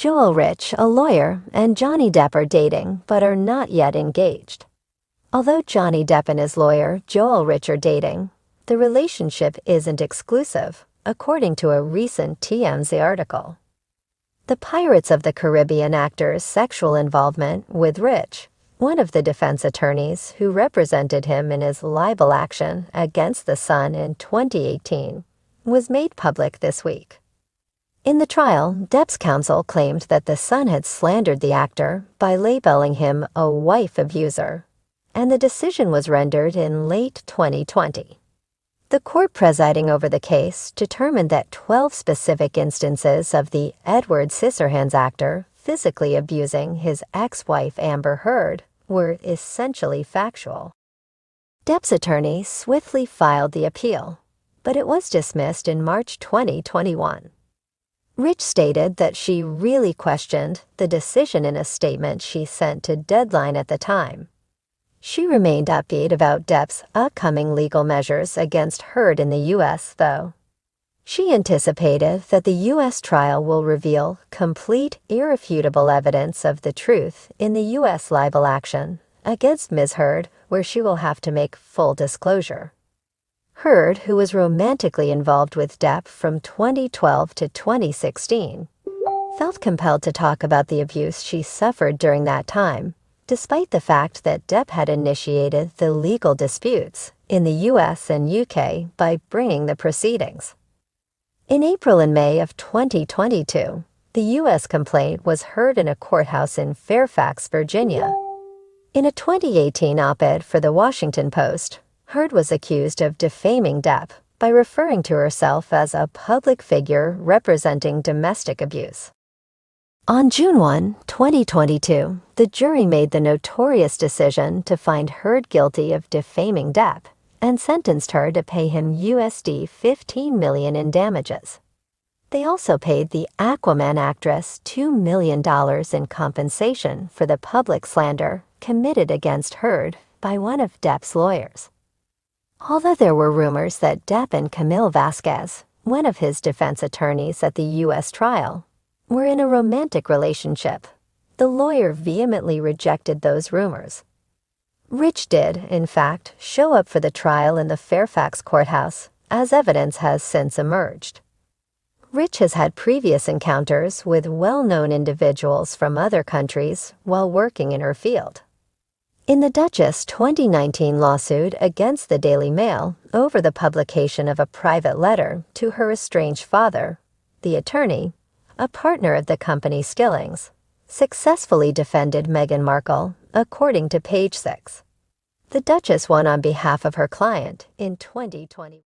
Joel Rich, a lawyer, and Johnny Depp are dating but are not yet engaged. Although Johnny Depp and his lawyer, Joel Rich, are dating, the relationship isn't exclusive, according to a recent TMZ article. The Pirates of the Caribbean actor's sexual involvement with Rich, one of the defense attorneys who represented him in his libel action against the Sun in 2018, was made public this week. In the trial, Depp's counsel claimed that the Sun had slandered the actor by labeling him a wife abuser, and the decision was rendered in late 2020. The court presiding over the case determined that 12 specific instances of the Edward Scissorhands actor physically abusing his ex-wife Amber Heard were essentially factual. Depp's attorney swiftly filed the appeal, but it was dismissed in March 2021. Rich stated that she really questioned the decision in a statement she sent to Deadline at the time. She remained upbeat about Depp's upcoming legal measures against Heard in the U.S., though. She anticipated that the U.S. trial will reveal complete, irrefutable evidence of the truth in the U.S. libel action against Ms. Heard, where she will have to make full disclosure. Heard, who was romantically involved with Depp from 2012 to 2016, felt compelled to talk about the abuse she suffered during that time, despite the fact that Depp had initiated the legal disputes in the U.S. and U.K. by bringing the proceedings. In April and May of 2022, the U.S. complaint was heard in a courthouse in Fairfax, Virginia. In a 2018 op-ed for The Washington Post, Heard was accused of defaming Depp by referring to herself as a public figure representing domestic abuse. On June 1, 2022, the jury made the notorious decision to find Heard guilty of defaming Depp and sentenced her to pay him USD $15 million in damages. They also paid the Aquaman actress $2 million in compensation for the public slander committed against Heard by one of Depp's lawyers. Although there were rumors that Depp and Camille Vasquez, one of his defense attorneys at the U.S. trial, were in a romantic relationship, the lawyer vehemently rejected those rumors. Rich did, in fact, show up for the trial in the Fairfax courthouse, as evidence has since emerged. Rich has had previous encounters with well-known individuals from other countries while working in her field. In the Duchess' 2019 lawsuit against the Daily Mail over the publication of a private letter to her estranged father, the attorney, a partner of the company Skillings, successfully defended Meghan Markle, according to Page 6. The Duchess won on behalf of her client in 2020.